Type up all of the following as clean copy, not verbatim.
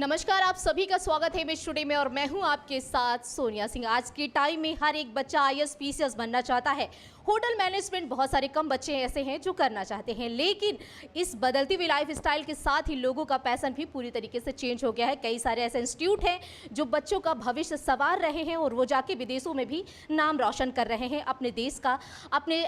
नमस्कार, आप सभी का स्वागत है विश टुडे में और मैं हूं आपके साथ सोनिया सिंह। आज के टाइम में हर एक बच्चा आईएएस पीसीएस बनना चाहता है। होटल मैनेजमेंट बहुत सारे कम बच्चे ऐसे हैं जो करना चाहते हैं, लेकिन इस बदलती हुई लाइफ स्टाइल के साथ ही लोगों का पैशन भी पूरी तरीके से चेंज हो गया है। कई सारे ऐसे इंस्टीट्यूट हैं जो बच्चों का भविष्य संवार रहे हैं और वो जाके विदेशों में भी नाम रोशन कर रहे हैं, अपने देश का, अपने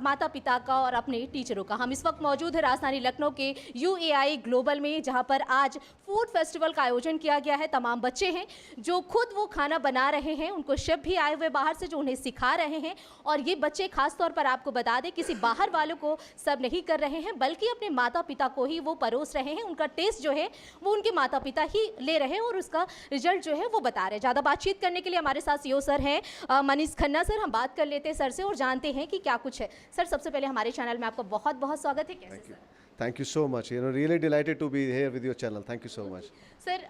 माता पिता का और अपने टीचरों का। हम इस वक्त मौजूद है राजधानी लखनऊ के यूएआई ग्लोबल में, जहाँ पर आज फूड फेस्टिवल का आयोजन किया गया है। तमाम बच्चे हैं जो खुद वो खाना बना रहे हैं, उनको शेफ भी आए हुए बाहर से जो उन्हें सिखा रहे हैं। और ये बच्चे खास तौर पर आपको बता दें, किसी बाहर वालों को सर्व नहीं कर रहे हैं, बल्कि अपने माता पिता को ही वो परोस रहे हैं। उनका टेस्ट जो है वो उनके माता पिता ही ले रहे हैं और उसका रिजल्ट जो है वो बता रहे हैं। ज़्यादा बातचीत करने के लिए हमारे साथ सीईओ सर हैं मनीष खन्ना सर। हम बात कर लेते हैं सर से और जानते हैं कि क्या कुछ है। सर, सबसे पहले हमारे चैनल में आपका बहुत बहुत स्वागत है। कैसे sir? Thank you so much. Really delighted to be here with your channel. Thank you so much. Sir,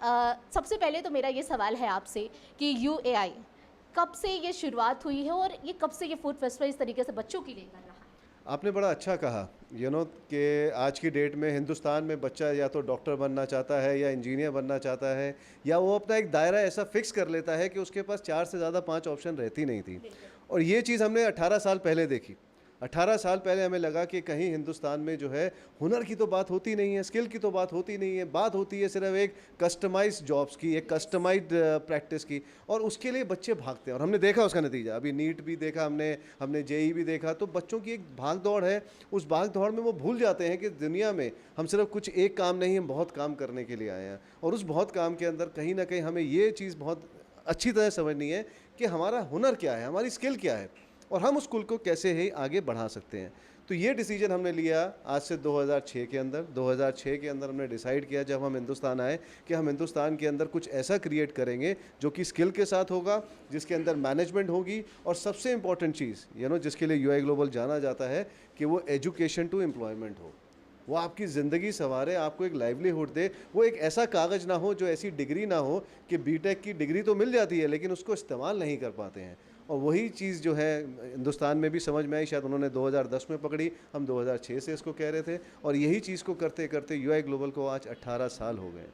सबसे पहले तो मेरा ये सवाल है आपसे कि यूएआई कब से ये शुरुआत हुई है और ये कब से ये फूड फेस्टिवल इस तरीके से बच्चों के लिए कर रहा है? आपने बड़ा अच्छा कहा कि आज की डेट में हिंदुस्तान में बच्चा या तो डॉक्टर बनना चाहता है या इंजीनियर बनना चाहता है, या वो अपना एक दायरा ऐसा फिक्स कर लेता है कि उसके पास 4 से ज़्यादा 5 ऑप्शन रहती नहीं थी। और ये चीज़ हमने 18 साल पहले देखी। 18 साल पहले हमें लगा कि कहीं हिंदुस्तान में जो है हुनर की तो बात होती नहीं है, स्किल की तो बात होती नहीं है, बात होती है सिर्फ एक कस्टमाइज्ड जॉब्स की, एक कस्टमाइज्ड प्रैक्टिस की, और उसके लिए बच्चे भागते हैं। और हमने देखा उसका नतीजा, अभी नीट भी देखा हमने जेई भी देखा। तो बच्चों की एक भाग दौड़ है, उस भाग दौड़ में वो भूल जाते हैं कि दुनिया में हम सिर्फ कुछ एक काम नहीं, हम बहुत काम करने के लिए आए हैं। और उस बहुत काम के अंदर कहीं ना कहीं हमें ये चीज़ बहुत अच्छी तरह समझनी है कि हमारा हुनर क्या है, हमारी स्किल क्या है, और हम उस स्कूल को कैसे ही आगे बढ़ा सकते हैं। तो ये डिसीजन हमने लिया आज से 2006 के अंदर हमने डिसाइड किया, जब हम हिंदुस्तान आए, कि हम हिंदुस्तान के अंदर कुछ ऐसा क्रिएट करेंगे जो कि स्किल के साथ होगा, जिसके अंदर मैनेजमेंट होगी, और सबसे इंपॉर्टेंट चीज़ जिसके लिए यूआई ग्लोबल जाना जाता है कि वो एजुकेशन टू एम्प्लॉयमेंट हो। वो आपकी ज़िंदगी संवारे, आपको एक लाइवलीहुड दे। वो एक ऐसा कागज़ ना हो, जो ऐसी डिग्री ना हो कि बीटेक की डिग्री तो मिल जाती है लेकिन उसको इस्तेमाल नहीं कर पाते हैं। और वही चीज़ जो है हिंदुस्तान में भी समझ में आई, शायद उन्होंने 2010 में पकड़ी, हम 2006 से इसको कह रहे थे, और यही चीज़ को करते करते यूआई ग्लोबल को आज 18 साल हो गए।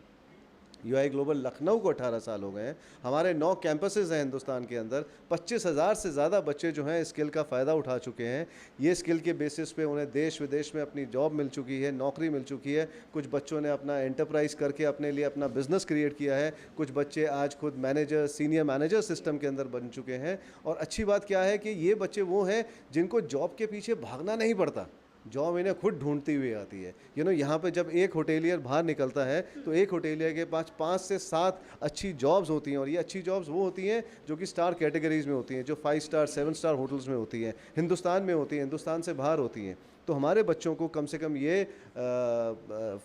यूआई ग्लोबल लखनऊ को 18 साल हो गए हैं। हमारे 9 कैंपसेस हैं हिंदुस्तान के अंदर। 25,000 से ज़्यादा बच्चे जो हैं स्किल का फ़ायदा उठा चुके हैं। ये स्किल के बेसिस पे उन्हें देश विदेश में अपनी जॉब मिल चुकी है, नौकरी मिल चुकी है। कुछ बच्चों ने अपना एंटरप्राइज़ करके अपने लिए अपना बिज़नेस क्रिएट किया है। कुछ बच्चे आज खुद मैनेजर, सीनियर मैनेजर सिस्टम के अंदर बन चुके हैं। और अच्छी बात क्या है कि ये बच्चे वो हैं जिनको जॉब के पीछे भागना नहीं पड़ता, जॉब इन्हें खुद ढूंढती हुई आती है। यहाँ पे जब एक होटेलियर बाहर निकलता है तो एक होटेलियर के पास 5 से 7 अच्छी जॉब्स होती हैं, और ये अच्छी जॉब्स वो होती हैं जो कि स्टार कैटेगरीज़ में होती हैं, जो 5 स्टार 7 स्टार होटल्स में होती हैं, हिंदुस्तान में होती हैं, हिंदुस्तान से बाहर होती हैं। तो हमारे बच्चों को कम से कम ये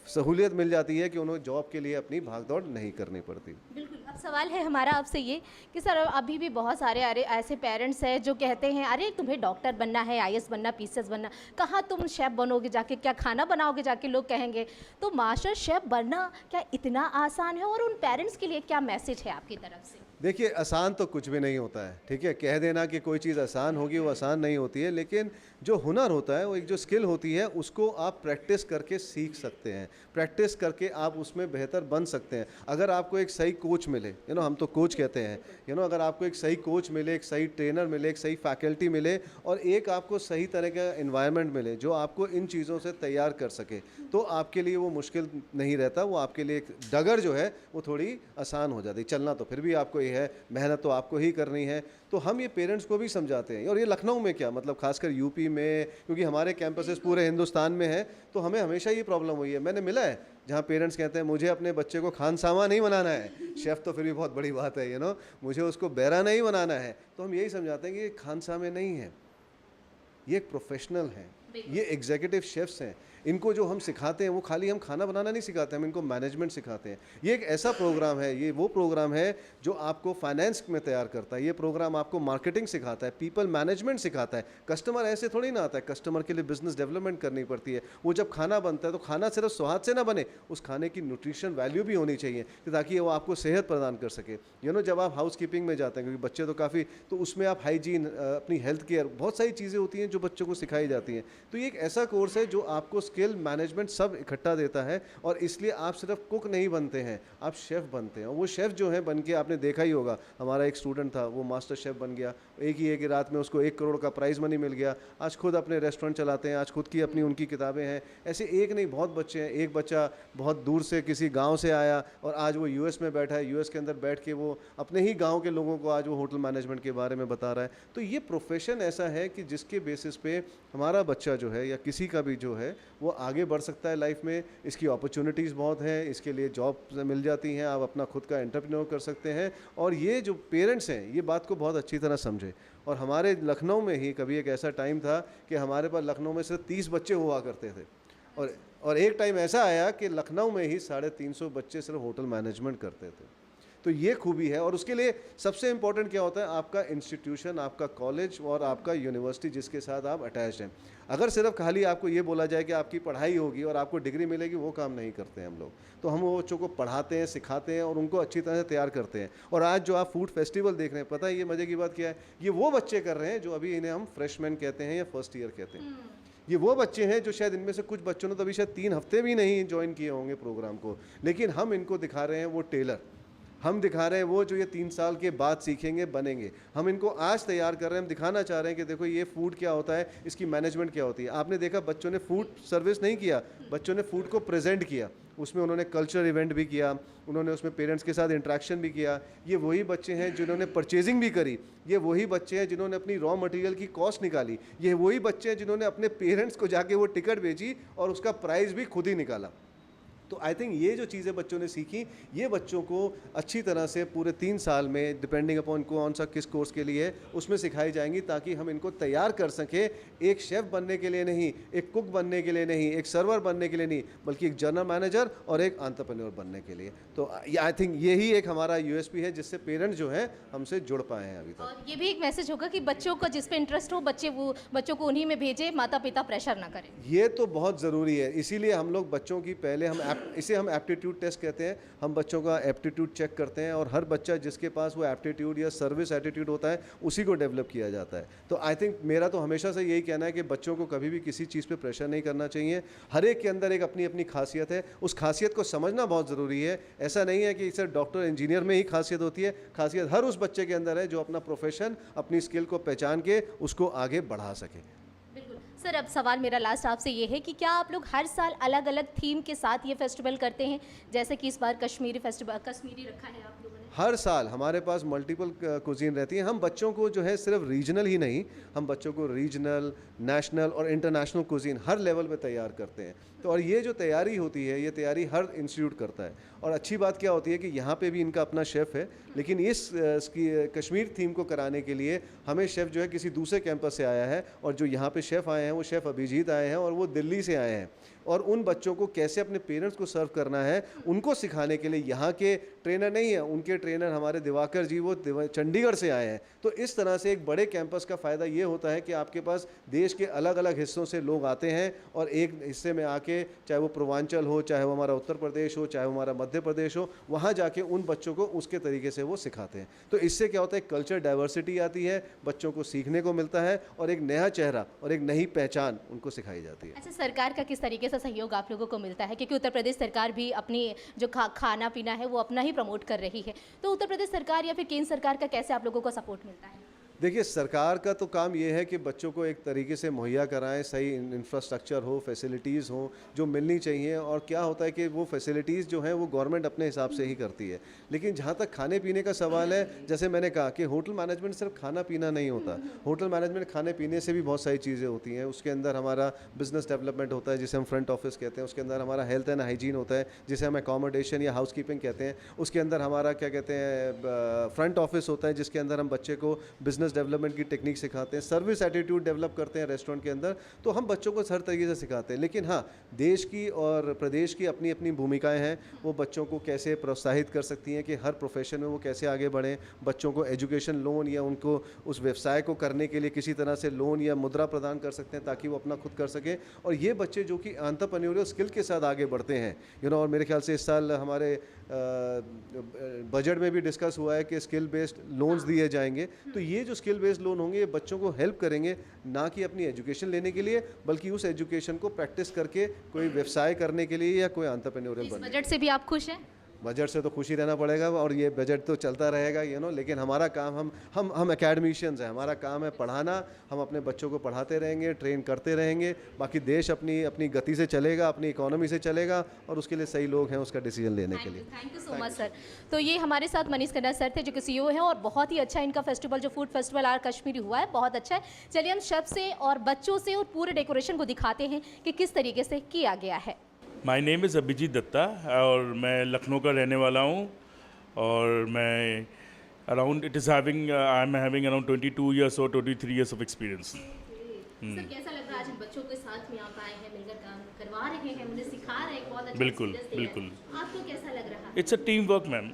सहूलियत मिल जाती है कि उन्हें जॉब के लिए अपनी भागदौड़ नहीं करनी पड़ती। बिल्कुल। अब सवाल है हमारा आपसे ये कि सर, अभी भी बहुत सारे ऐसे पेरेंट्स हैं जो कहते हैं, अरे तुम्हें डॉक्टर बनना है, आईएएस बनना, पीसीएस बनना, कहाँ तुम शेफ़ बनोगे जाके, क्या खाना बनाओगे जाके, लोग कहेंगे। तो मास्टर शेफ़ बनना क्या इतना आसान है, और उन पेरेंट्स के लिए क्या मैसेज है आपकी तरफ से? देखिए, आसान तो कुछ भी नहीं होता है, ठीक है। कह देना कि कोई चीज़ आसान होगी, वो आसान नहीं होती है। लेकिन जो हुनर होता है, वो एक जो स्किल होती है, उसको आप प्रैक्टिस करके सीख सकते हैं, प्रैक्टिस करके आप उसमें बेहतर बन सकते हैं। अगर आपको एक सही कोच मिले, हम तो कोच कहते हैं, अगर आपको एक सही कोच मिले, एक सही ट्रेनर मिले, एक सही फैकल्टी मिले, और एक आपको सही तरह का एनवायरनमेंट मिले जो आपको इन चीज़ों से तैयार कर सके, तो आपके लिए वो मुश्किल नहीं रहता। वो आपके लिए एक डगर जो है वो थोड़ी आसान हो जाती। चलना तो फिर भी आपको है, मेहनत तो आपको ही करनी है। तो हम ये पेरेंट्स को भी समझाते हैं, और ये लखनऊ में क्या, मतलब खासकर यूपी में, क्योंकि हमारे कैंपसेस पूरे हिंदुस्तान में हैं, तो हमें हमेशा ये प्रॉब्लम हुई है। मैंने मिला है जहाँ पेरेंट्स कहते हैं मुझे अपने बच्चे को खानसामा नहीं बनाना है, शेफ़ तो फिर भी बहुत बड़ी बात है, मुझे उसको बैरा नहीं बनाना है। तो हम यही समझाते हैं कि ये खानसामे नहीं है, ये एक प्रोफेशनल है, ये एग्जीक्यूटिव शेफ्स हैं। इनको जो हम सिखाते हैं वो खाली हम खाना बनाना नहीं सिखाते, हम इनको मैनेजमेंट सिखाते हैं। ये एक ऐसा प्रोग्राम है, ये वो प्रोग्राम है जो आपको फाइनेंस में तैयार करता है। ये प्रोग्राम आपको मार्केटिंग सिखाता है, पीपल मैनेजमेंट सिखाता है। कस्टमर ऐसे थोड़ी ना आता है, कस्टमर के लिए बिजनेस डेवलपमेंट करनी पड़ती है। वो जब खाना बनता है तो खाना सिर्फ स्वाद से ना बने, उस खाने की न्यूट्रिशन वैल्यू भी होनी चाहिए ताकि वो आपको सेहत प्रदान कर सके। जब आप हाउस कीपिंग में जाते हैं, क्योंकि बच्चे तो काफ़ी, तो उसमें आप हाइजीन, अपनी हेल्थ केयर, बहुत सारी चीज़ें होती हैं जो बच्चों को सिखाई जाती हैं। तो ये एक ऐसा कोर्स है जो आपको स्किल मैनेजमेंट सब इकट्ठा देता है, और इसलिए आप सिर्फ कुक नहीं बनते हैं, आप शेफ़ बनते हैं। और वो शेफ़ जो है बन के आपने देखा ही होगा, हमारा एक स्टूडेंट था, वो मास्टर शेफ़ बन गया, एक ही एक रात में उसको 1 करोड़ का प्राइज़ मनी मिल गया, आज खुद अपने रेस्टोरेंट चलाते हैं, आज खुद की अपनी उनकी किताबें हैं। ऐसे एक नहीं, बहुत बच्चे हैं। एक बच्चा बहुत दूर से किसी गाँव से आया और आज वो यूएस में बैठा है, यूएस के अंदर बैठ के वो अपने ही गाँव के लोगों को आज वो होटल मैनेजमेंट के बारे में बता रहा है। तो ये प्रोफेशन ऐसा है कि जिसके बेसिस पे हमारा बच्चा जो है या किसी का भी जो है वो आगे बढ़ सकता है लाइफ में। इसकी अपॉर्चुनिटीज़ बहुत हैं, इसके लिए जॉब मिल जाती हैं, आप अपना खुद का एंटरप्रेन्योर कर सकते हैं। और ये जो पेरेंट्स हैं ये बात को बहुत अच्छी तरह समझे। और हमारे लखनऊ में ही कभी एक ऐसा टाइम था कि हमारे पास लखनऊ में सिर्फ 30 बच्चे हुआ करते थे, और एक टाइम ऐसा आया कि लखनऊ में ही 350 बच्चे सिर्फ होटल मैनेजमेंट करते थे। तो ये खूबी है। और उसके लिए सबसे इम्पोर्टेंट क्या होता है, आपका इंस्टीट्यूशन, आपका कॉलेज और आपका यूनिवर्सिटी जिसके साथ आप अटैच्ड हैं। अगर सिर्फ खाली आपको ये बोला जाए कि आपकी पढ़ाई होगी और आपको डिग्री मिलेगी, वो काम नहीं करते हैं हम लोग। तो हम वो बच्चों को पढ़ाते हैं, सिखाते हैं और उनको अच्छी तरह से तैयार करते हैं। और आज जो आप फूड फेस्टिवल देख रहे हैं, पता है ये मज़े की बात क्या है, ये वो बच्चे कर रहे हैं जो अभी इन्हें हम फ्रेशमैन कहते हैं या फर्स्ट ईयर कहते हैं। ये वो बच्चे हैं जो शायद इनमें से कुछ बच्चों ने तो अभी शायद 3 हफ्ते भी नहीं ज्वाइन किए होंगे प्रोग्राम को, लेकिन हम इनको दिखा रहे हैं वो टेलर, हम दिखा रहे हैं वो जो ये 3 साल के बाद सीखेंगे, बनेंगे। हम इनको आज तैयार कर रहे हैं, हम दिखाना चाह रहे हैं कि देखो ये फूड क्या होता है, इसकी मैनेजमेंट क्या होती है। आपने देखा बच्चों ने फूड सर्विस नहीं किया, बच्चों ने फूड को प्रेजेंट किया, उसमें उन्होंने कल्चर इवेंट भी किया, उन्होंने उसमें पेरेंट्स के साथ इंटरेक्शन भी किया। ये वही बच्चे हैं जिन्होंने परचेजिंग भी करी, ये वही बच्चे हैं जिन्होंने अपनी रॉ मटेरियल की कॉस्ट निकाली, ये वही बच्चे हैं जिन्होंने अपने पेरेंट्स को जाके वो टिकट बेची और उसका प्राइस भी खुद ही निकाला। तो आई थिंक ये जो चीज़ें बच्चों ने सीखी, ये बच्चों को अच्छी तरह से पूरे 3 साल में डिपेंडिंग अपॉन कौन सा किस कोर्स के लिए है उसमें सिखाई जाएंगी, ताकि हम इनको तैयार कर सकें एक शेफ़ बनने के लिए नहीं, एक कुक बनने के लिए नहीं, एक सर्वर बनने के लिए नहीं, बल्कि एक जनरल मैनेजर और एक एंटरप्रेन्योर बनने के लिए। तो आई थिंक यही एक हमारा यूएसपी है जिससे पेरेंट्स जो हैं हमसे जुड़ पाए हैं अभी तक। और ये भी एक मैसेज होगा कि बच्चों को जिस पे इंटरेस्ट हो, बच्चों को उन्हीं में भेजे, माता पिता प्रेशर ना करें। ये तो बहुत ज़रूरी है, इसीलिए हम लोग बच्चों की पहले इसे हम एप्टीट्यूड टेस्ट कहते हैं। हम बच्चों का एप्टीट्यूड चेक करते हैं और हर बच्चा जिसके पास वो एप्टीट्यूड या सर्विस एटीट्यूड होता है उसी को डेवलप किया जाता है। तो आई थिंक मेरा तो हमेशा से यही कहना है कि बच्चों को कभी भी किसी चीज़ पे प्रेशर नहीं करना चाहिए। हर एक के अंदर एक अपनी अपनी खासियत है, उस खासियत को समझना बहुत ज़रूरी है। ऐसा नहीं है कि सिर्फ डॉक्टर इंजीनियर में ही खासियत होती है, खासियत हर उस बच्चे के अंदर है जो अपना प्रोफेशन, अपनी स्किल को पहचान के उसको आगे बढ़ा सके। बिल्कुल सर, अब सवाल मेरा लास्ट आपसे ये है कि क्या आप लोग हर साल अलग अलग थीम के साथ ये फेस्टिवल करते हैं, जैसे कि इस बार कश्मीरी फेस्टिवल, कश्मीरी रखा है आप लोगों ने? हर साल हमारे पास मल्टीपल कुजीन रहती है। हम बच्चों को जो है सिर्फ रीजनल ही नहीं, हम बच्चों को रीजनल, नेशनल और इंटरनेशनल कुजीन हर लेवल पे तैयार करते हैं। तो और ये जो तैयारी होती है, ये तैयारी हर इंस्टीट्यूट करता है। और अच्छी बात क्या होती है कि यहाँ पे भी इनका अपना शेफ़ है, लेकिन इसकी कश्मीर थीम को कराने के लिए हमें शेफ़ जो है किसी दूसरे कैंपस से आया है, और जो यहाँ पे शेफ़ आए हैं वो शेफ़ अभिजीत आए हैं और वो दिल्ली से आए हैं। और उन बच्चों को कैसे अपने पेरेंट्स को सर्व करना है उनको सिखाने के लिए यहाँ के ट्रेनर नहीं है, उनके ट्रेनर हमारे दिवाकर जी वो चंडीगढ़ से आए हैं। तो इस तरह से एक बड़े कैंपस का फ़ायदा ये होता है कि आपके पास देश के अलग अलग हिस्सों से लोग आते हैं और एक हिस्से में आके, चाहे वो पूर्वांचल हो, चाहे वो हमारा उत्तर प्रदेश हो, चाहे वो हमारा मध्य प्रदेश हो, वहाँ जाके उन बच्चों को उसके तरीके से वो सिखाते हैं। तो इससे क्या होता है, कल्चर डाइवर्सिटी आती है, बच्चों को सीखने को मिलता है और एक नया चेहरा और एक नई पहचान उनको सिखाई जाती है। अच्छा, सरकार का किस तरीके से सहयोग आप लोगों को मिलता है, क्योंकि उत्तर प्रदेश सरकार भी अपनी जो खाना पीना है वो अपना ही प्रमोट कर रही है, तो उत्तर प्रदेश सरकार या फिर केंद्र सरकार का कैसे आप लोगों को सपोर्ट मिलता है? देखिए, सरकार का तो काम ये है कि बच्चों को एक तरीके से मुहैया कराएं, सही इंफ्रास्ट्रक्चर हो, फैसिलिटीज़ हो जो मिलनी चाहिए। और क्या होता है कि वो फैसिलिटीज़ जो हैं वो गवर्नमेंट अपने हिसाब से ही करती है। लेकिन जहाँ तक खाने पीने का सवाल है, जैसे मैंने कहा कि होटल मैनेजमेंट सिर्फ खाना पीना नहीं होता। होटल मैनेजमेंट खाने पीने से भी बहुत सारी चीज़ें होती हैं। उसके अंदर हमारा बिजनेस डेवलपमेंट होता है जिसे हम फ्रंट ऑफिस कहते हैं, उसके अंदर हमारा हेल्थ एंड हाइजीन होता है जिसे हम अकोमोडेशन या हाउस कीपिंग कहते हैं, उसके अंदर हमारा क्या कहते हैं फ्रंट ऑफिस होता है जिसके अंदर हम बच्चे को बिजनेस डेवलपमेंट की टेक्निक सिखाते हैं, सर्विस एटीट्यूड डेवलप करते हैं रेस्टोरेंट के अंदर। तो हम बच्चों को हर तरीके से सिखाते हैं। लेकिन हाँ, देश की और प्रदेश की अपनी अपनी भूमिकाएं हैं, वो बच्चों को कैसे प्रोत्साहित कर सकती हैं कि हर प्रोफेशन में वो कैसे आगे बढ़ें। बच्चों को एजुकेशन लोन या उनको उस व्यवसाय को करने के लिए किसी तरह से लोन या मुद्रा प्रदान कर सकते हैं ताकि वो अपना खुद कर सकें। और ये बच्चे जो कि एंटरप्रेन्योरियल स्किल के साथ आगे बढ़ते हैं, और मेरे ख्याल से इस साल हमारे बजट में भी डिस्कस हुआ है कि स्किल बेस्ड लोन्स दिए जाएंगे। तो ये जो स्किल बेस्ड लोन होंगे, ये बच्चों को हेल्प करेंगे, ना कि अपनी एजुकेशन लेने के लिए, बल्कि उस एजुकेशन को प्रैक्टिस करके कोई व्यवसाय करने के लिए या कोई एंटरप्रेन्योरियल इस बनने। बजट से भी आप खुश हैं? बजट से तो खुशी रहना पड़ेगा, और ये बजट तो चलता रहेगा लेकिन हमारा काम, हम एकेडमिशियंस हैं, हमारा काम है पढ़ाना, हम अपने बच्चों को पढ़ाते रहेंगे, ट्रेन करते रहेंगे, बाकी देश अपनी अपनी गति से चलेगा, अपनी इकोनॉमी से चलेगा, और उसके लिए सही लोग हैं उसका डिसीजन लेने के लिए। Thank you so much sir. तो ये हमारे साथ मनीष खन्ना सर थे, जो कि सीईओ हैं, और बहुत ही अच्छा इनका फेस्टिवल जो फूड फेस्टिवल आर कश्मीरी हुआ है, बहुत अच्छा है। चलिए हम शेफ से और बच्चों से और पूरे डेकोरेशन को दिखाते हैं कि किस तरीके से किया गया है। My name is Abhijeet Datta और मैं लखनऊ का रहने वाला हूँ, और मैं around I am having around 22 years और 23 ईयर्स ऑफ एक्सपीरियंस। सर कैसा लग रहा है आज इन बच्चों के साथ में आप आए हैं, मिलकर काम करवा रहे हैं, उन्हें सिखा रहे हैं, बहुत अच्छा बिल्कुल, experience दे रहे हैं। बिल्कुल। आपको कैसा लग रहा है? It's a team work ma'am.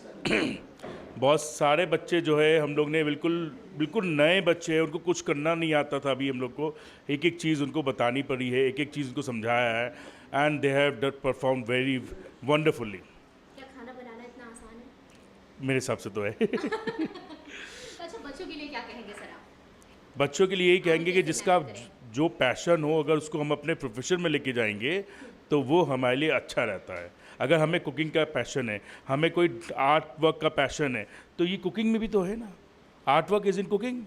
बहुत सारे बच्चे जो है हम लोग ने बिल्कुल नए बच्चे हैं, उनको कुछ करना नहीं आता था, अभी हम लोग को एक एक चीज़ उनको बतानी पड़ी है, एक एक चीज़ उनको समझाया है, and they have perform very wonderfully. क्या खाना बनाना इतना आसान है? मेरे हिसाब से तो है। अच्छा, बच्चों के लिए क्या कहेंगे सर आप? बच्चों के लिए यही कहेंगे कि कैसे जिसका मैनेज करें? जो पैशन हो, अगर उसको हम अपने प्रोफेशन में लेके जाएंगे तो वो हमारे लिए अच्छा रहता है। अगर हमें कुकिंग का पैशन है, हमें कोई आर्ट वर्क का पैशन है, तो ये कुकिंग में भी तो है ना। Art work is in cooking.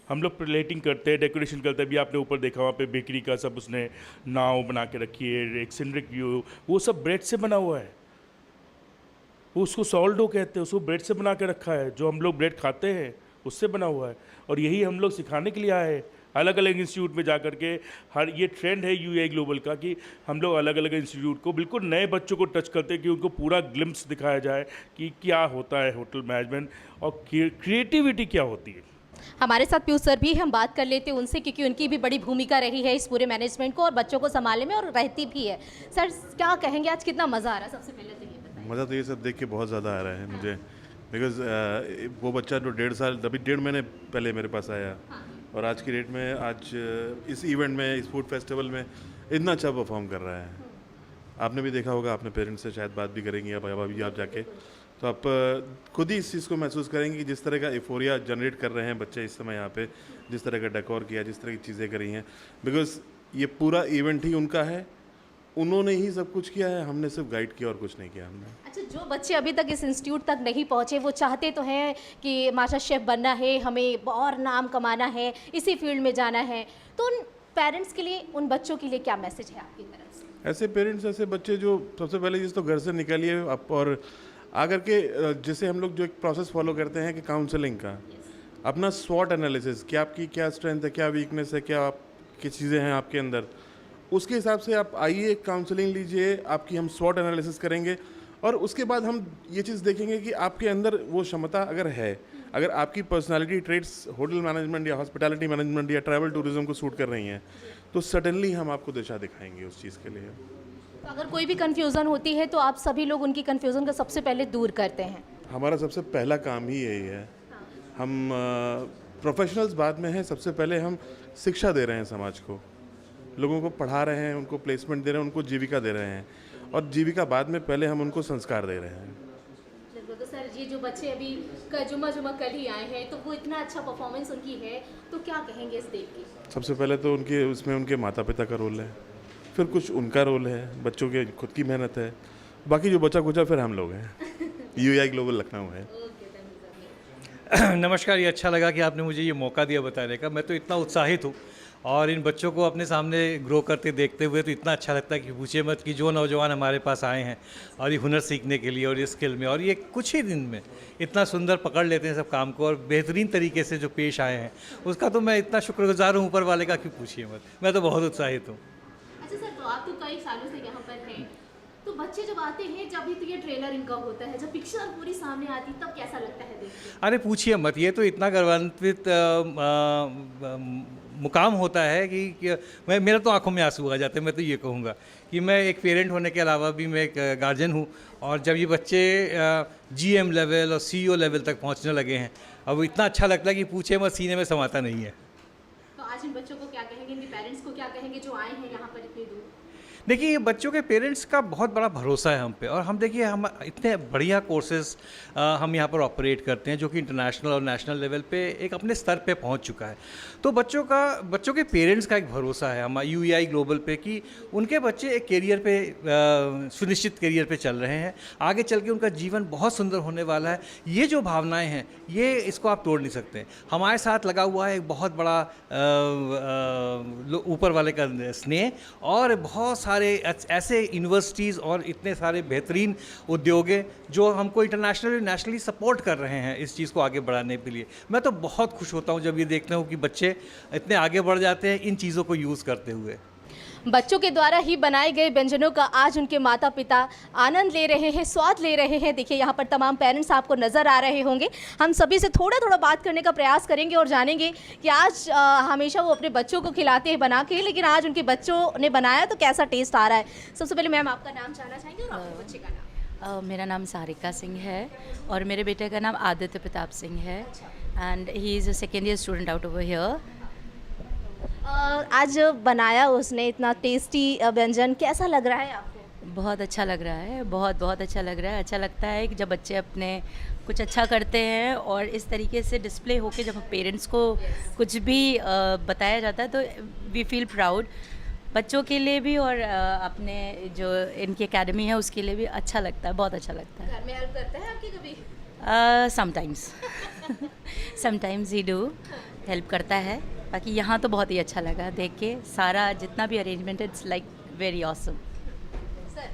हम लोग प्लेटिंग करते हैं, डेकोरेशन करते हैं, अभी आपने ऊपर देखा वहाँ पे बेकरी का सब उसने नाव बना के रखी है, एक सिनरिक व्यू, वो सब ब्रेड से बना हुआ है। वो उसको सॉल्डो कहते हैं, उसको ब्रेड से बना के रखा है, जो हम लोग ब्रेड खाते हैं उससे बना हुआ है। और यही हम लोग सिखाने के लिए आए हैं, अलग अलग इंस्टीट्यूट में जा कर के। हर ये ट्रेंड है यूएई ग्लोबल का कि हम लोग अलग अलग इंस्टीट्यूट को बिल्कुल नए बच्चों को टच करते हैं, कि उनको पूरा ग्लिम्स दिखाया जाए कि क्या होता है होटल मैनेजमेंट और क्रिएटिविटी क्या होती है। हमारे साथ पीयूष सर भी, हम बात कर लेते हैं उनसे, क्योंकि उनकी भी बड़ी भूमिका रही है इस पूरे मैनेजमेंट को और बच्चों को संभालने में, और रहती भी है। सर क्या कहेंगे, आज कितना मज़ा आ रहा है? सबसे पहले तो ये बताइए। मज़ा तो ये सब देख के बहुत ज़्यादा आ रहा है मुझे, बिकॉज़ वो बच्चा जो 1.5 महीने पहले मेरे पास आया, और आज की डेट में, आज इस इवेंट में, इस फूड फेस्टिवल में इतना अच्छा परफॉर्म कर रहा है। आपने भी देखा होगा, अपने पेरेंट्स से शायद बात भी करेंगी अब अभी आप जाके, तो आप खुद ही इस चीज़ को महसूस करेंगे कि जिस तरह का एफोरिया जनरेट कर रहे हैं बच्चे इस समय यहाँ पे, जिस तरह का डेकोर किया, जिस तरह की चीज़ें करी हैं, बिकॉज़ ये पूरा इवेंट ही उनका है, उन्होंने ही सब कुछ किया है, हमने सिर्फ गाइड किया और कुछ नहीं किया हमने। अच्छा, जो बच्चे अभी तक इस इंस्टीट्यूट तक नहीं पहुँचे, वो चाहते तो हैं कि मास्टर शेफ बनना है, हमें और नाम कमाना है, इसी फील्ड में जाना है, तो उन पेरेंट्स के लिए, उन बच्चों के लिए क्या मैसेज है आपकी तरफ से? ऐसे पेरेंट्स, ऐसे बच्चे जो सबसे पहले जिस तो घर से निकलिए आप, और आकर के जैसे हम लोग जो एक प्रोसेस फॉलो करते हैं कि काउंसलिंग का, अपना स्वॉट एनालिसिस, कि आपकी क्या स्ट्रेंथ है, क्या वीकनेस है, क्या किस चीज़ें हैं आपके अंदर, उसके हिसाब से आप आइए, काउंसलिंग लीजिए, आपकी हम स्वॉट एनालिसिस करेंगे, और उसके बाद हम ये चीज़ देखेंगे कि आपके अंदर वो क्षमता अगर है, अगर आपकी पर्सनालिटी ट्रेड्स होटल मैनेजमेंट या हॉस्पिटैलिटी मैनेजमेंट या ट्रैवल टूरिज्म को सूट कर रही हैं, तो सडनली हम आपको दिशा दिखाएंगे उस चीज़ के लिए। तो अगर कोई भी कन्फ्यूज़न होती है तो आप सभी लोग उनकी कन्फ्यूज़न को सबसे पहले दूर करते हैं? हमारा सबसे पहला काम ही यही है। हम प्रोफेशनल्स बाद में हैं, सबसे पहले हम शिक्षा दे रहे हैं समाज को, लोगों को पढ़ा रहे हैं, उनको प्लेसमेंट दे रहे हैं, उनको जीविका दे रहे हैं, और जीविका बाद में, पहले हम उनको संस्कार दे रहे हैं। बिल्कुल। तो सर, ये जो बच्चे अभी जुमा कल ही आए हैं, तो वो इतना अच्छा परफॉर्मेंस उनकी है, तो क्या कहेंगे इस देख के? सबसे पहले तो उसमें उनके माता पिता का रोल है, फिर कुछ उनका रोल है, बच्चों के खुद की मेहनत है, बाकी जो बचा कुचा फिर हम लोग हैं। यूएई ग्लोबल लखनऊ है। नमस्कार, ये अच्छा लगा कि आपने मुझे ये मौका दिया बताने का। मैं तो इतना उत्साहित हूँ, और इन बच्चों को अपने सामने ग्रो करते देखते हुए तो इतना अच्छा लगता है कि पूछिए मत, कि जो नौजवान हमारे पास आए हैं और ये हुनर सीखने के लिए और ये स्किल में, और ये कुछ ही दिन में इतना सुंदर पकड़ लेते हैं सब काम को, और बेहतरीन तरीके से जो पेश आए हैं, उसका तो मैं इतना शुक्रगुजार हूँ ऊपर वाले का कि पूछिए मत। मैं तो बहुत उत्साहित हूँ। अच्छा सर, तो आप तो कई सालों से यहाँ पर हैं, तो बच्चे जब आते हैं, जब भी तो ये ट्रेलर इनका होता है, जब पिक्चर पूरी सामने आती, तब कैसा लगता है देख के? अरे पूछिए मत, ये तो इतना गौरवान्वित मुकाम होता है कि मेरा तो आंखों में आंसू आ जाते हैं। मैं तो ये कहूँगा कि मैं एक पेरेंट होने के अलावा भी मैं एक गार्जियन हूँ, और जब ये बच्चे जीएम लेवल और सीईओ लेवल तक पहुँचने लगे हैं, अब इतना अच्छा लगता है कि पूछे मत, सीने में समाता नहीं है। तो आज इन बच्चों को क्या कहेंगे, इनके पेरेंट्स को क्या कहेंगे जो आए हैं यहाँ पर इतनी दूर? देखिए, ये बच्चों के पेरेंट्स का बहुत बड़ा भरोसा है हम पे, और हम देखिए हम इतने बढ़िया कोर्सेज हम यहाँ पर ऑपरेट करते हैं जो कि इंटरनेशनल और नेशनल लेवल पे एक अपने स्तर पे पहुँच चुका है। तो बच्चों के पेरेंट्स का एक भरोसा है हमारा यूईआई ग्लोबल पे कि उनके बच्चे एक करियर पे सुनिश्चित करियर पे चल रहे हैं, आगे चल के उनका जीवन बहुत सुंदर होने वाला है। ये जो भावनाएं हैं, ये इसको आप तोड़ नहीं सकते। हमारे साथ लगा हुआ है एक बहुत बड़ा ऊपर वाले का स्नेह, और बहुत सारे ऐसे यूनिवर्सिटीज़ और इतने सारे बेहतरीन उद्योग हैं जो हमको इंटरनेशनली नेशनली सपोर्ट कर रहे हैं इस चीज़ को आगे बढ़ाने के लिए। मैं तो बहुत खुश होता हूँ जब ये देखता हूँ कि बच्चे इतने आगे बढ़ जाते हैं इन चीज़ों को यूज़ करते हुए। बच्चों के द्वारा ही बनाए गए व्यंजनों का आज उनके माता पिता आनंद ले रहे हैं, स्वाद ले रहे हैं। देखिए यहाँ पर तमाम पेरेंट्स आपको नज़र आ रहे होंगे। हम सभी से थोड़ा थोड़ा बात करने का प्रयास करेंगे और जानेंगे कि आज हमेशा वो अपने बच्चों को खिलाते हैं बना के, लेकिन आज उनके बच्चों ने बनाया तो कैसा टेस्ट आ रहा है। सबसे पहले मैम आपका नाम जानना चाहेंगे और आपके बच्चे का नाम। मेरा नाम सारिका सिंह है और मेरे बेटे का नाम आदित्य प्रताप सिंह है and he is a second year student out over here. आज बनाया उसने इतना टेस्टी व्यंजन, कैसा लग रहा है आपको? बहुत अच्छा लग रहा है, बहुत अच्छा लग रहा है। अच्छा लगता है कि जब बच्चे अपने कुछ अच्छा करते हैं और इस तरीके से डिस्प्ले होके जब पेरेंट्स को कुछ भी बताया जाता है तो वी फील प्राउड। बच्चों के लिए भी और अपने जो इनकी एकेडमी है उसके लिए भी अच्छा लगता है, बहुत अच्छा लगता है। घर में हेल्प करता है आपकी कभी? समटाइम्स ही डू हेल्प करता है। बाकी यहाँ तो बहुत ही अच्छा लगा देख के, सारा जितना भी arrangement it's like very awesome. Sir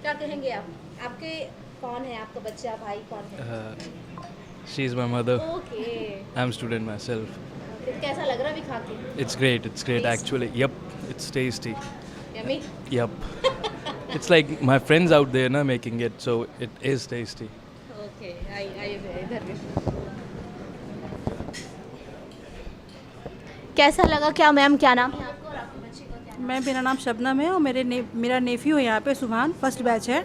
क्या कहेंगे आप? आपके कौन है आपका बच्चा, भाई कौन है? She is my mother. Okay, I'm student myself. कैसा लग रहा है अभी खा के? It's great actually. Yep, it's tasty. Yummy? Yep. It's like my friends out there na making it, so it is tasty. Okay, आइए इधर भी। कैसा लगा? क्या मैम, क्या नाम है आपका और आपके बच्चे का क्या? मेरा नाम शबनम है और मेरा नेफ्यू है यहाँ पे, सुभान, फर्स्ट बैच है।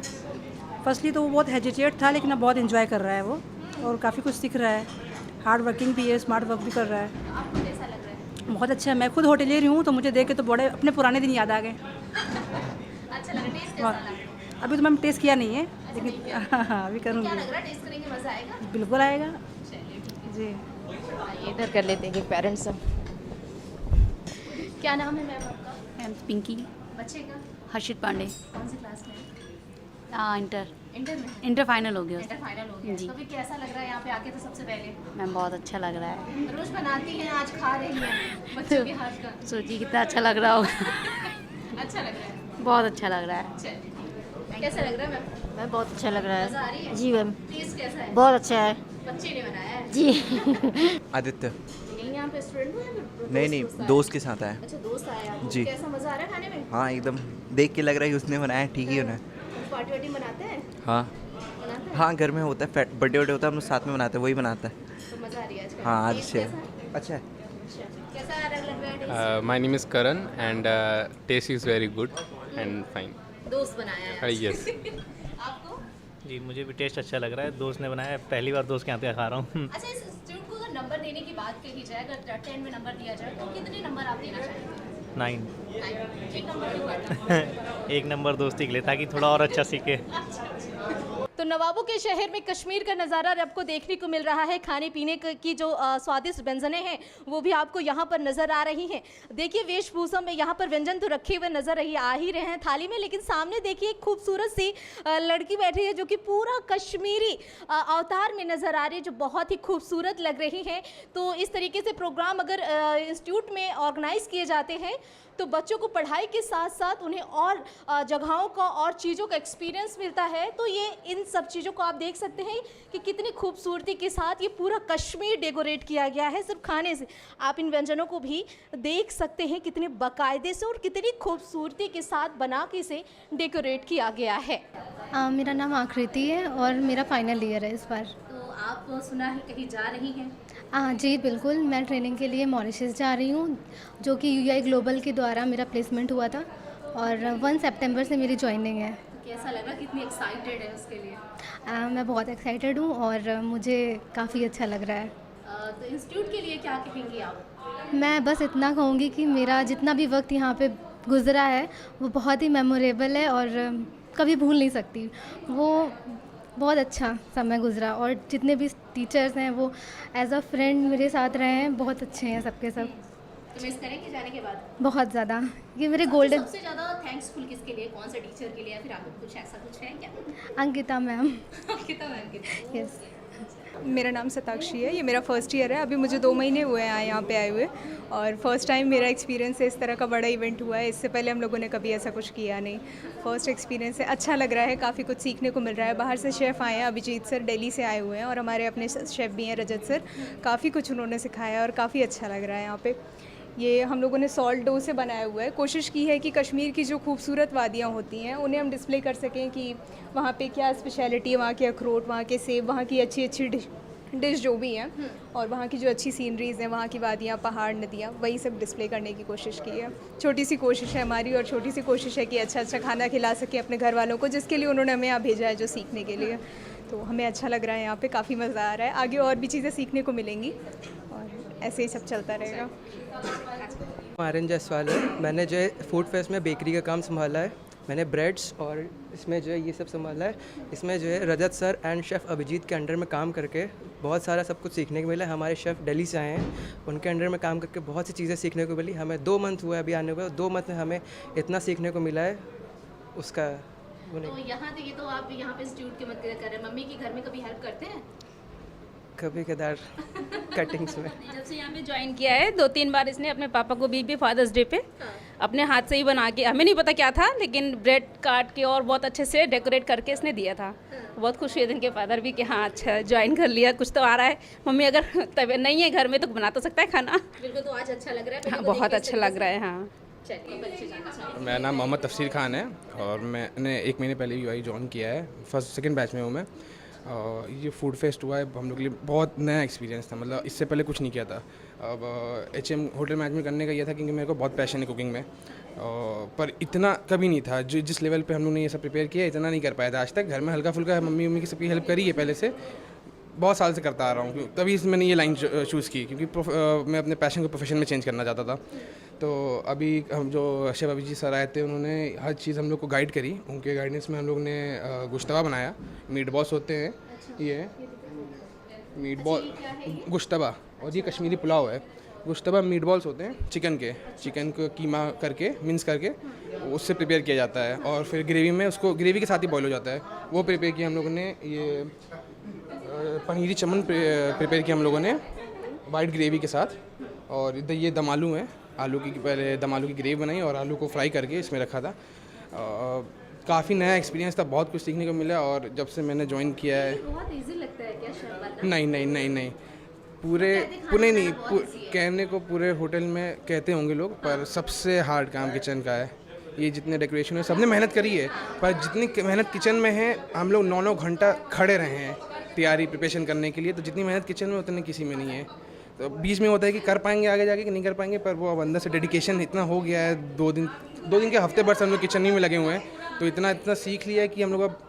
फर्स्टली तो वो बहुत हेजिटेट था लेकिन अब बहुत एंजॉय कर रहा है वो और काफ़ी कुछ सीख रहा है। हार्ड वर्किंग भी है, स्मार्ट वर्क भी कर रहा है। आपको कैसा लग रहा है? बहुत अच्छा है। मैं खुद होटलियर हूँ तो मुझे देख के तो बड़े अपने पुराने दिन याद आ गए। अच्छा लगा? टेस्ट कैसा लगा? अभी तो मैम टेस्ट किया नहीं है लेकिन हाँ अभी करूँगी। क्या लग रहा है? टेस्ट करेंगे, मज़ा आएगा? बिल्कुल आएगा जी। आइए इधर कर लेते हैं पेरेंट्स से। क्या नाम है मैम आपका? मैम पिंकी। बच्चे का? हर्षित पांडे। कौन सी क्लास में? इंटर में? इंटर फाइनल हो गया। इंटर फाइनल हो गया जी। तो अभी कैसा लग रहा है यहाँ पे आके? तो सबसे पहले मैम बहुत अच्छा लग रहा है। रोज बनाती हैं, आज खा रही हैं बच्चों के हाथ का। सोचिए कितना अच्छा लग रहा होगा। अच्छा लग रहा है? बहुत अच्छा लग रहा है। चलिए, कैसा लग रहा है मैम? मैम बहुत अच्छा लग रहा मज़ा आ रही है? जी मैम, टेस्ट कैसा है? बहुत अच्छा है बच्चे ने बनाया है? जी। आदित्य। यहीं यहाँ पे स्टूडेंट हो या फिर नहीं दोस्त के साथ आया। अच्छा, दोस्त आया है। जी। कैसा मज़ा आ रहा है खाने में? हाँ एकदम, देख के लग रहा है कि उसने बनाया, ठीक ही होना है। पार्टी वार्टी बनाते हैं? हाँ बनाते हैं? हाँ, घर में होता है, बर्थडे वर्डे होता है, हम लोग साथ में बनाते हैं, वही बनाता है। तो मज़ा आ रही है आज? हाँ आज टेस्ट से कैसा है? अच्छा है। अच्छा, कैसा लग रहा है test? My name is Karan and taste is very good and fine. दोस्त बनाया है? Yes. आपको? जी, मुझे भी टेस्ट अच्छा लग रहा है। दोस्त ने बनाया है, पहली बार दोस्त के यहाँ पे खा रहा हूँ। अच्छा, इस इंस्टीट्यूट को अगर नंबर देने की बात कही जाए, अगर 10 में नंबर दिया जाए तो कितने नंबर आप देना चाहेंगे? 9। 9। एक नंबर क्यों आता? एक नंबर दोस्ती के लिए, ताकि थोड़ा और अच्छा सीखे। तो नवाबों के शहर में कश्मीर का नज़ारा आपको देखने को मिल रहा है। खाने पीने की जो स्वादिष्ट व्यंजनें हैं वो भी आपको यहाँ पर नज़र आ रही हैं। देखिए वेशभूषा में यहाँ पर व्यंजन तो रखे हुए नज़र आ ही रहे हैं थाली में, लेकिन सामने देखिए एक खूबसूरत सी लड़की बैठी है जो कि पूरा कश्मीरी अवतार में नज़र आ रही है, जो बहुत ही खूबसूरत लग रही है। तो इस तरीके से प्रोग्राम अगर इंस्टीट्यूट में ऑर्गेनाइज़ किए जाते हैं तो बच्चों को पढ़ाई के साथ साथ उन्हें और जगहों का और चीज़ों का एक्सपीरियंस मिलता है। तो ये इन सब चीज़ों को आप देख सकते हैं कि कितनी खूबसूरती के साथ ये पूरा कश्मीर डेकोरेट किया गया है। सिर्फ खाने से आप इन व्यंजनों को भी देख सकते हैं कितने बाकायदे से और कितनी खूबसूरती के साथ बना के इसे डेकोरेट किया गया है। मेरा नाम आकृति है और मेरा फाइनल ईयर है इस बार। तो आप सुना है कहीं जा रही हैं? जी बिल्कुल, मैं ट्रेनिंग के लिए मॉरिशस जा रही हूँ, जो कि यूआई ग्लोबल के द्वारा मेरा प्लेसमेंट हुआ था और 1 सितंबर से मेरी ज्वाइनिंग है। तो कैसा लगा? कितनी एक्साइटेड है उसके लिए? मैं बहुत एक्साइटेड हूँ और मुझे काफ़ी अच्छा लग रहा है। तो इंस्टीट्यूट के लिए क्या कहेंगी आप? मैं बस इतना कहूँगी कि मेरा जितना भी वक्त यहाँ पे गुज़रा है वो बहुत ही मेमोरेबल है और कभी भूल नहीं सकती। वो बहुत अच्छा समय गुज़रा और जितने भी टीचर्स हैं वो एज अ फ्रेंड मेरे साथ रहे हैं, बहुत अच्छे हैं सबके सब। तो मिस करेंगे जाने के बाद? बहुत ज़्यादा, ये मेरे गोल्डन। सबसे ज़्यादा थैंक्सफुल किसके लिए, कौन से टीचर के लिए, या फिर आपको कुछ ऐसा कुछ है क्या? अंकिता मैम। अंकिता मैम के। यस। मेरा नाम सताक्षी है, ये मेरा फर्स्ट ईयर है, अभी मुझे 2 महीने हुए हैं यहाँ पे आए हुए, और फर्स्ट टाइम मेरा एक्सपीरियंस है, इस तरह का बड़ा इवेंट हुआ है। इससे पहले हम लोगों ने कभी ऐसा कुछ किया नहीं, फर्स्ट एक्सपीरियंस है। अच्छा लग रहा है, काफ़ी कुछ सीखने को मिल रहा है। बाहर से शेफ़ आए हैं, अभिजीत सर दिल्ली से आए हुए हैं, और हमारे अपने शेफ़ भी हैं रजत सर, काफ़ी कुछ उन्होंने सिखाया और काफ़ी अच्छा लग रहा है यहाँ पे। ये हम लोगों ने सॉल्ट डो से बनाया हुआ है। कोशिश की है कि कश्मीर की जो खूबसूरत वादियाँ होती हैं उन्हें हम डिस्प्ले कर सकें कि वहाँ पे क्या स्पेशलिटी है, वहाँ के अखरोट, वहाँ के सेब, वहाँ की अच्छी अच्छी डिश जो भी हैं, और वहाँ की जो अच्छी सीनरीज़ हैं, वहाँ की वादियाँ, पहाड़, नदियाँ, वही सब डिस्प्ले करने की कोशिश की है। छोटी सी कोशिश है हमारी, और छोटी सी कोशिश है कि अच्छा अच्छा खाना खिला सके अपने घर वालों को, जिसके लिए उन्होंने हमें यहाँ भेजा है, जो सीखने के लिए। तो हमें अच्छा लग रहा है यहाँ पे, काफ़ी मज़ा आ रहा है। आगे और भी चीज़ें सीखने को मिलेंगी और ऐसे ही सब चलता रहेगा। आर्यन जायसवाल है। मैंने जो है फूड फेस्ट में बेकरी का काम संभाला है। मैंने ब्रेड्स और इसमें जो है ये सब संभाला है। इसमें जो है रजत सर एंड शेफ़ अभिजीत के अंडर में काम करके बहुत सारा सब कुछ सीखने को मिला। हमारे शेफ़ दिल्ली से आए हैं, उनके अंडर में काम करके बहुत सी चीज़ें सीखने को मिली। हमें 2 मंथ हुआ है अभी आने हुए, 2 मंथ में हमें इतना सीखने को मिला है, उसका वो नहीं। तो यहाँ देखिए, तो आप यहाँ पे इंस्टीट्यूट की मत कर रहे हैं, मम्मी की घर में कभी हेल्प करते हैं? कभी कदार कटिंग्स में। जब से यहाँ पे ज्वाइन किया है 2-3 बार इसने अपने पापा को भी फादर्स डे पे अपने हाथ से ही बना के, हमें नहीं पता क्या था, लेकिन ब्रेड काट के और बहुत अच्छे से डेकोरेट करके इसने दिया था। बहुत खुश हुए इनके फादर भी कि हाँ अच्छा ज्वाइन कर लिया, कुछ तो आ रहा है। मम्मी अगर तबीयत नहीं है घर में तो बना तो सकता है खाना। बिल्कुल, तो आज अच्छा लग रहा है? हाँ, बहुत अच्छा लग रहा है। हाँ, मेरा नाम मोहम्मद तफसीर खान है और मैंने 1 महीने पहले UI ज्वाइन किया है, सेकंड बैच में हूँ मैं। ये फूड फेस्ट हुआ है हम लोग के लिए बहुत नया एक्सपीरियंस था, मतलब इससे पहले कुछ नहीं किया था। अब HM होटल मैनेजमेंट करने का ये था क्योंकि मेरे को बहुत पैशन है कुकिंग में, पर इतना कभी नहीं था जो जिस लेवल पे हम लोग ने ये सब प्रिपेयर किया, इतना नहीं कर पाया था आज तक। घर में हल्का फुल्का मम्मी की सबकी हेल्प करी है पहले से, बहुत साल से करता आ रहा हूँ, तभी मैंने ये लाइन चूज़ की क्योंकि मैं अपने पैशन को प्रोफेशन में चेंज करना चाहता था। तो अभी हम जो शेफ़ अभिजीत सर आए थे, उन्होंने हर चीज़ हम लोग को गाइड करी। उनके गाइडेंस में हम लोग ने गुश्तवा बनाया, मीट बॉल्स होते हैं, ये मीट बॉल गुश्तवा, और ये कश्मीरी पुलाव है। गुश्तवा मीट बॉल्स होते हैं चिकन को कीमा करके मिन्स करके उससे प्रिपेयर किया जाता है, और फिर ग्रेवी में उसको ग्रेवी के साथ ही बॉयल हो जाता है। वो प्रिपेयर किया हम लोगों ने। ये पनीरी चमन प्रिपेयर किया हम लोगों ने वाइट ग्रेवी के साथ, और इधर ये दम आलू हैं, आलू की पहले दम आलू की ग्रेवी बनाई और आलू को फ्राई करके इसमें रखा था। काफ़ी नया एक्सपीरियंस था, बहुत कुछ सीखने को मिला। और जब से मैंने ज्वाइन किया है, बहुत इजी लगता है क्या शेफ बनना? नहीं, पुणे नहीं, कहने को पूरे होटल में कहते होंगे लोग, पर सबसे हार्ड काम किचन का है। ये जितने डेकोरेशन है सबने मेहनत करी है, पर जितनी मेहनत किचन में है, हम लोग 9-9 घंटा खड़े रहे हैं तैयारी प्रिपरेशन करने के लिए, तो जितनी मेहनत किचन में उतनी किसी में नहीं है। तो बीच में होता है कि कर पाएंगे आगे जाके कि नहीं कर पाएंगे, पर वो अब अंदर से डेडिकेशन इतना हो गया है। 2 दिन के हफ्ते भर से हम लोग किचन ही में लगे हुए हैं, तो इतना सीख लिया है कि हम लोग अब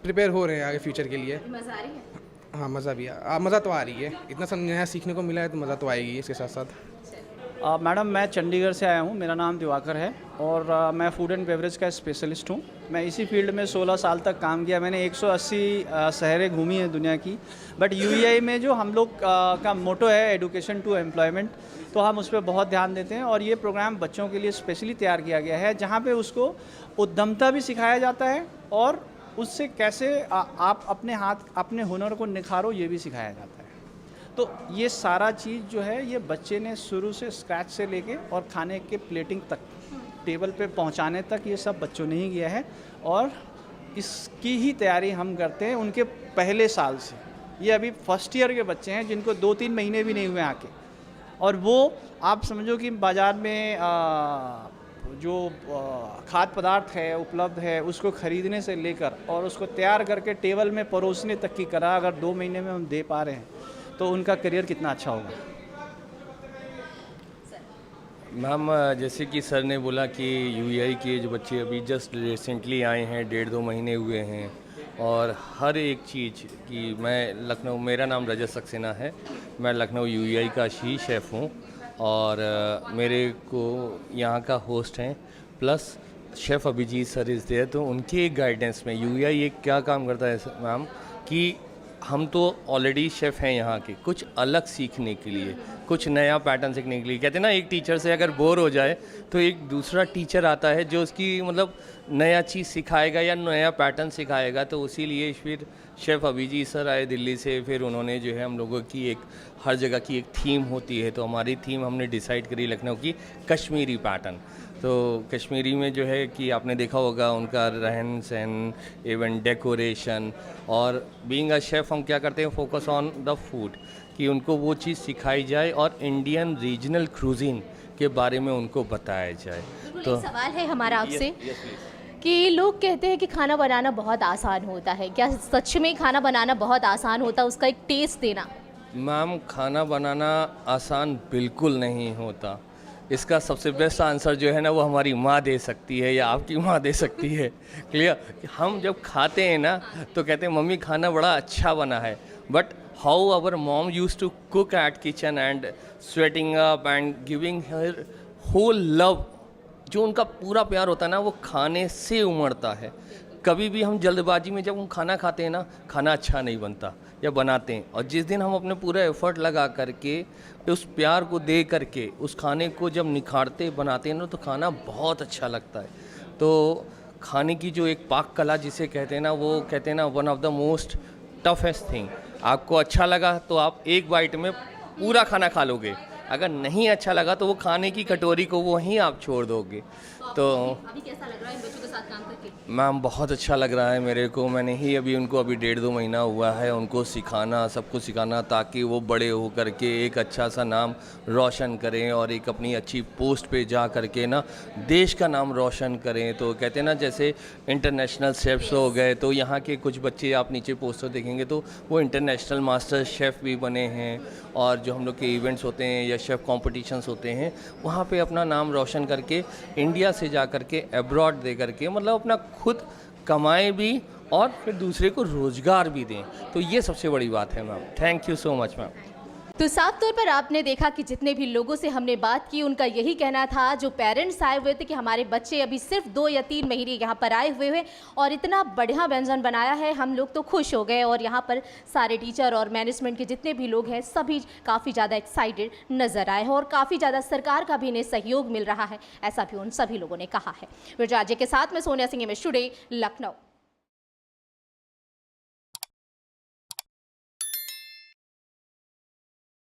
प्रिपेयर हो रहे हैं आगे फ्यूचर के लिए। मज़ा आ रही है? हाँ, मज़ा भी मज़ा तो आ रही है, इतना सब नया सीखने को मिला है तो मज़ा तो आएगी इसके साथ साथ। मैडम मैं चंडीगढ़ से आया हूँ, मेरा नाम दिवाकर है और मैं फूड एंड बेवरेज का स्पेशलिस्ट हूँ। मैं इसी फील्ड में 16 साल तक काम किया। मैंने 180 शहरें घूमी हैं दुनिया की। बट UEI में जो हम लोग का मोटो है एडुकेशन टू एम्प्लॉयमेंट, तो हम उस पर बहुत ध्यान देते हैं, और ये प्रोग्राम बच्चों के लिए स्पेशली तैयार किया गया है, जहाँ पे उसको उद्यमता भी सिखाया जाता है और उससे कैसे आप अपने अपने हुनर को निखारो, ये भी सिखाया जाता है। तो ये सारा चीज़ जो है ये बच्चे ने शुरू से स्क्रैच से लेके और खाने के प्लेटिंग तक, टेबल पे पहुंचाने तक, ये सब बच्चों ने ही किया है, और इसकी ही तैयारी हम करते हैं उनके पहले साल से। ये अभी फर्स्ट ईयर के बच्चे हैं जिनको 2-3 महीने भी नहीं हुए आके, और वो आप समझो कि बाज़ार में जो खाद्य पदार्थ है उपलब्ध है, उसको ख़रीदने से लेकर और उसको तैयार करके टेबल में परोसने तक की कला अगर 2 महीने में हम दे पा रहे हैं तो उनका करियर कितना अच्छा होगा। मैम, जैसे कि सर ने बोला कि UEI के जो बच्चे अभी जस्ट रिसेंटली आए हैं, 1.5-2 महीने हुए हैं, और हर एक चीज़ की मैं लखनऊ, मेरा नाम रजत सक्सेना है, मैं लखनऊ UEI का ही शेफ़ हूँ, और मेरे को यहाँ का होस्ट हैं plus chef Abhijeet sir is there, तो उनके गाइडेंस में यूआई एक क्या काम करता है मैम कि हम तो ऑलरेडी शेफ़ हैं यहाँ के, कुछ अलग सीखने के लिए, कुछ नया पैटर्न सीखने के लिए, कहते हैं ना एक टीचर से अगर बोर हो जाए तो एक दूसरा टीचर आता है जो उसकी मतलब नया चीज़ सिखाएगा या नया पैटर्न सिखाएगा। तो इसीलिए फिर शेफ़ अभिजीत सर आए दिल्ली से, फिर उन्होंने जो है हम लोगों की एक हर जगह की एक थीम होती है, तो हमारी थीम हमने डिसाइड करी लखनऊ की कश्मीरी पैटर्न। तो कश्मीरी में जो है कि आपने देखा होगा उनका रहन सहन, इवन डेकोरेशन, और बीइंग अ शेफ़ हम क्या करते हैं, फोकस ऑन द फूड, कि उनको वो चीज़ सिखाई जाए और इंडियन रीजनल क्रूजीन के बारे में उनको बताया जाए। तो एक सवाल है हमारा आपसे कि लोग कहते हैं कि खाना बनाना बहुत आसान होता है, क्या सच में खाना बनाना बहुत आसान होता है, उसका एक टेस्ट देना? मैम खाना बनाना आसान बिल्कुल नहीं होता। इसका सबसे बेस्ट आंसर जो है ना वो हमारी माँ दे सकती है या आपकी माँ दे सकती है। क्लियर? हम जब खाते हैं ना तो कहते हैं मम्मी खाना बड़ा अच्छा बना है, but how our mom used to cook at kitchen and sweating up and giving her whole love, जो उनका पूरा प्यार होता है ना वो खाने से उमड़ता है। कभी भी हम जल्दबाजी में जब हम खाना खाते हैं ना, खाना अच्छा नहीं बनता या बनाते हैं, और जिस दिन हम अपने पूरा एफर्ट लगा करके उस प्यार को दे करके उस खाने को जब निखारते बनाते हैं ना तो खाना बहुत अच्छा लगता है। तो खाने की जो एक पाक कला जिसे कहते हैं ना, वो कहते हैं ना one of the most toughest thing. आपको अच्छा लगा तो आप एक बाइट में पूरा खाना खा लोगे, अगर नहीं अच्छा लगा तो वो खाने की कटोरी को वहीं आप छोड़ दोगे। तो अभी कैसा लग रहा है इन बच्चों के साथ काम करके? मैम बहुत अच्छा लग रहा है मेरे को। मैंने ही अभी उनको 1.5-2 महीना हुआ है उनको सिखाना, सब कुछ सिखाना, ताकि वो बड़े हो करके एक अच्छा सा नाम रोशन करें और एक अपनी अच्छी पोस्ट पे जा करके ना देश का नाम रोशन करें। तो कहते हैं ना जैसे इंटरनेशनल शेफ्स हो गए, तो यहाँ के कुछ बच्चे आप नीचे पोस्टर देखेंगे तो वो इंटरनेशनल मास्टर शेफ़ भी बने हैं, और जो हम लोग के इवेंट्स होते हैं या शेफ़ कॉम्पिटिशन्स होते हैं वहाँ पे अपना नाम रोशन करके इंडिया से जा करके अब्रॉड दे करके मतलब अपना खुद कमाएं भी और फिर दूसरे को रोज़गार भी दें। तो ये सबसे बड़ी बात है ma'am. Thank you so much ma'am. तो साफ तौर पर आपने देखा कि जितने भी लोगों से हमने बात की उनका यही कहना था, जो पेरेंट्स आए हुए थे, कि हमारे बच्चे अभी सिर्फ 2 या 3 महीने यहाँ पर आए हुए हैं और इतना बढ़िया व्यंजन बनाया है, हम लोग तो खुश हो गए। और यहाँ पर सारे टीचर और मैनेजमेंट के जितने भी लोग हैं सभी काफ़ी ज़्यादा एक्साइटेड नजर आए हैं और काफ़ी ज़्यादा सरकार का भी इन्हें सहयोग मिल रहा है, ऐसा भी उन सभी लोगों ने कहा है। विराजे के साथ में सोनिया सिंह, MS टुडे, लखनऊ।